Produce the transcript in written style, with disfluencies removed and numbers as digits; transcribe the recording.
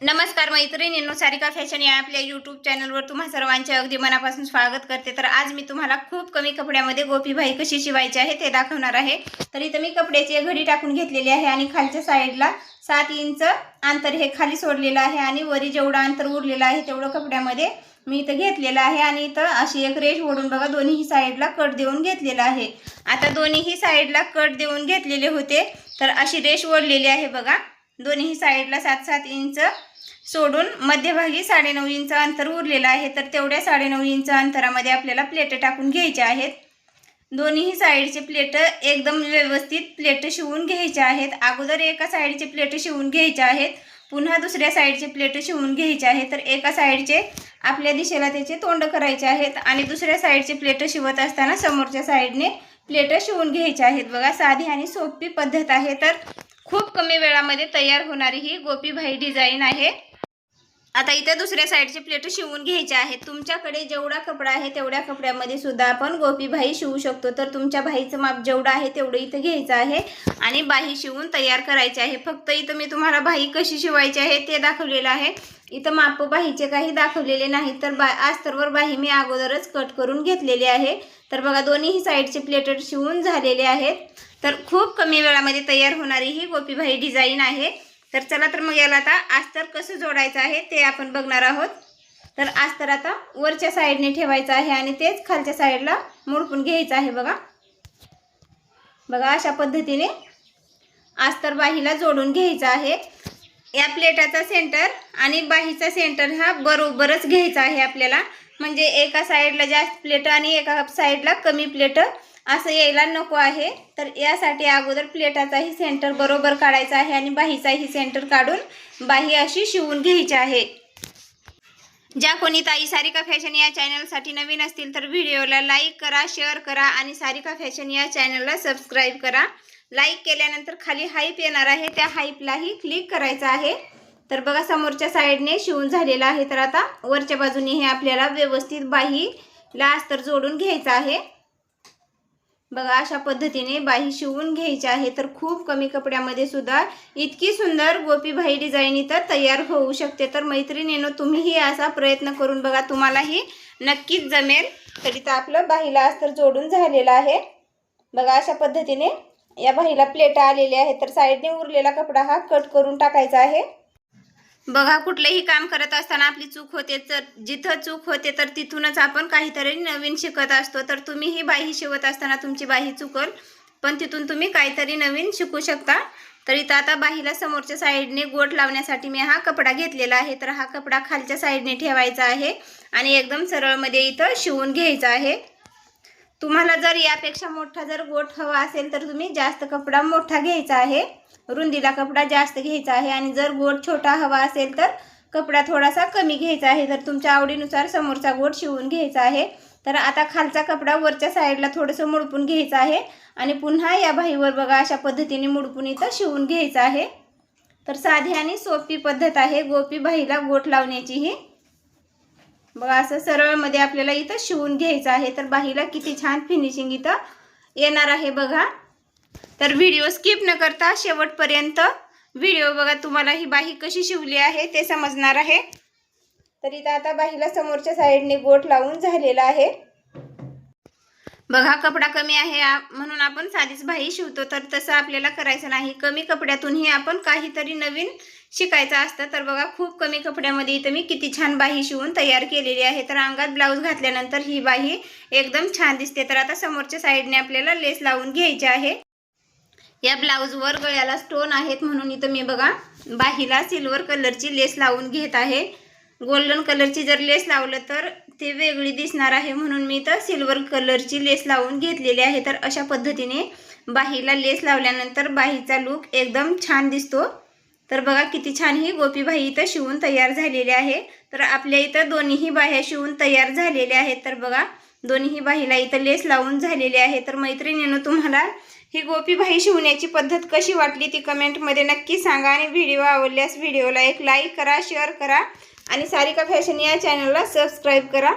नमस्कार मैत्रिणींनो, सारिका फॅशन या आपल्या यूट्यूब चॅनलवर तुम्हा सर्वांचे अगदी मनापासून स्वागत करते। तर आज मी तुम्हाला खूप कमी कपड्यामध्ये गोपीबाई कशी शिवायची आहे ते दाखवणार आहे। तर इथे मी कपड्याची घडी टाकून घेतलेली आहे आणि खालच्या साईडला 7 इंच अंतर हे खाली सोडलेलं आहे आणि वरी जेवढं अंतर उरलेलं आहे तेवढं कपड्यामध्ये मी इथं घेतलेलं आहे आणि इथं अशी एक रेष ओढून बघा दोन्ही साईडला कट देऊन घेतलेला आहे। आता दोन्ही साईडला कट देऊन घेतलेले होते तर अशी रेष ओढलेली आहे बघा। दोन्ही साईडला 7-7 इंच सोडून मध्यभागी 9.5 इंच अंतर उरलेलं आहे। तर तेवढ्या 9.5 इंच अंतरामध्ये आपल्याला प्लेट टाकून घ्यायचे आहेत। दोन्ही साईडचे प्लेट एकदम व्यवस्थित प्लेट शिवून घ्यायचे आहेत। अगोदर एका साईडचे प्लेट शिवून घ्यायचे आहेत, पुन्हा दुसऱ्या साईडचे प्लेट शिवून घ्यायचे आहेत। तर एका साईडचे आपल्या दिशेला त्याचे तोंड करायचे आहेत आणि दुसऱ्या साईडचे प्लेट शिवत असताना समोरच्या साईडने प्लेट शिवून घ्यायचे आहेत। बघा, साधी आणि सोपी पद्धत आहे। तर खूप कमी वेळामध्ये तयार होणारी ही गोपीबाई डिझाइन आहे। आता इथे दुसऱ्या साईडचे प्लेट शिवून घ्यायचे आहेत। तुमच्याकडे जेवढा कपडा आहे तेवढ्या कपड्यामध्ये सुद्धा आपण गोपीबाई शिवू शकतो। तर तुमच्या बाहीचं माप जेवढं आहे तेवढं इथे घ्यायचं आहे आणि बाही शिवून तयार करायची आहे। फक्त इथं मी तुम्हाला बाही कशी शिवायची आहे ते दाखवलेलं आहे। इथं माप बाहीचे काही दाखवलेले नाही। तर अस्तरवर बाही मी अगोदरच कट करून घेतलेली आहे। तर बघा, दोन्ही साईडचे प्लेट शिवून झालेले आहेत। तर खूप कमी वेळामध्ये तयार होणारी ही गोपीबाई डिझाइन आहे। तर चला तर मग याला आता अस्तर कसं जोडायचं आहे ते आपण बघणार आहोत। तर अस्तर आता वरच्या साईडने ठेवायचं आहे आणि तेच खालच्या साईडला मुडपून घ्यायचं आहे। बघा अशा पद्धतीने अस्तर बाहीला जोडून घ्यायचं आहे। या प्लेटाचा सेंटर आणि बाहीचा सेंटर हा बरोबरच घ्यायचा आहे आपल्याला, म्हणजे एका साईडला जास्त प्लेट आणि एका साईडला कमी प्लेट असं यायला नको आहे। तर यासाठी अगोदर प्लेटाचाही सेंटर बरोबर काढायचा आहे आणि बाहीचाही सेंटर काढून बाही अशी शिवून घ्यायची आहे। ज्या कोणी ताई सारिका फॅशन या चॅनलसाठी नवीन असतील तर व्हिडिओला लाईक करा, शेअर करा आणि सारिका फॅशन या चॅनलला सबस्क्राईब करा। लाईक केल्यानंतर खाली हाईप येणार आहे, त्या हाईपलाही क्लिक करायचं आहे। तर बघा, समोरच्या साईडने शिवून झालेला आहे। तर आता वरच्या बाजूने हे आपल्याला व्यवस्थित बाहीला अस्तर जोडून घ्यायचं आहे। बघा अशा पद्धतीने बाही शिवून घ्यायची आहे। तर खूप कमी कपड्यामध्ये सुद्धा इतकी सुंदर गोपीबाई डिझाइन इथं तयार होऊ शकते। तर मैत्रिणींनो, तुम्हीही असा प्रयत्न करून बघा, तुम्हालाही नक्कीच जमेल। तर इथं आपलं बाहीला अस्तर जोडून झालेलं आहे। बघा अशा पद्धतीने या बाहीला प्लेट आलेले आहे। तर साईडने उरलेला कपडा हा कट करून टाकायचा आहे। बघा, कुठलेही काम करत असताना आपली चूक होते, तर जिथं चूक होते तर तिथूनच आपण काहीतरी नवीन शिकत असतो। तर तुम्ही ही बाही शिवत असताना तुमची बाही चुकल, पण तिथून तुम्ही काहीतरी नवीन शिकू शकता। तर इथं आता बाहीला समोरच्या साईडने गोट लावण्यासाठी मी हा कपडा घेतलेला आहे। तर हा कपडा खालच्या साईडने ठेवायचा आहे आणि एकदम सरळमध्ये इथं शिवून घ्यायचा आहे। तुम्हाला जर यापेक्षा मोठा जर गोट हवा असेल तर तुम्ही जास्त कपडा मोठा घ्यायचा आहे, रुंदीला कपडा जास्त घ्यायचा आहे। आणि जर गोट छोटा हवा असेल तर कपडा थोडासा कमी घ्यायचा आहे। तर तुमच्या आवडीनुसार समोरचा गोट शिवून घ्यायचा आहे। तर आता खालचा कपडा वरच्या साईडला थोडंसं मुडपून घ्यायचं आहे आणि पुन्हा या बाहीवर बघा अशा पद्धतीने मुडपून इथं शिवून घ्यायचं आहे। तर साधी आणि सोपी पद्धत आहे गोपीबाईला गोट लावण्याची ही। बघा, असं सरळमध्ये आपल्याला इथं शिवून घ्यायचं आहे। तर बाहीला किती छान फिनिशिंग इथं येणार आहे बघा। तर व्हिडिओ स्किप न करता शेवटपर्यंत व्हिडिओ बघा, तुम्हाला ही बाही कशी शिवली आहे ते समजणार आहे। तर इथं आता बाहीला समोरच्या साईडने गोट लावून झालेला आहे। बघा, कपडा कमी आहे म्हणून आपण साधीच बाही शिवतो, तर तसं आपल्याला करायचं नाही। कमी कपड्यातूनही आपण काहीतरी नवीन शिकायचं असतं। तर बघा, खूप कमी कपड्यामध्ये इथं मी किती छान बाही शिवून तयार केलेली आहे। तर अंगात ब्लाऊज घातल्यानंतर ही बाही एकदम छान दिसते। तर आता समोरच्या साईडने आपल्याला लेस लावून घ्यायची आहे। या ब्लाऊजवर गळ्याला स्टोन आहेत म्हणून इथं मी बघा बाहीला सिल्वर कलरची लेस लावून घेत आहे। गोल्डन कलरची जर लेस लावलं तर ते वेगळी दिसणार आहे, म्हणून मी इथं सिल्वर कलरची लेस लावून घेतलेली आहे। तर अशा पद्धतीने बाहीला लेस लावल्यानंतर बाहीचा लुक एकदम छान दिसतो। तर बघा किती छान ही गोपीबाई इथं शिवून तयार झालेली आहे। तर आपल्या इथं दोन्ही बाह्या शिवून तयार झालेल्या आहेत। तर बघा, दोन्ही बाहीला इथं लेस लावून झालेली आहे। तर मैत्रिणींनो, तुम्हाला ही गोपीबाई शिवण्याची पद्धत कशी वाटली ती कमेंटमध्ये नक्की सांगा आणि व्हिडिओ आवडल्यास व्हिडिओला एक लाईक करा, शेअर करा आणि सारिका फॅशन या चॅनलला सबस्क्राईब करा।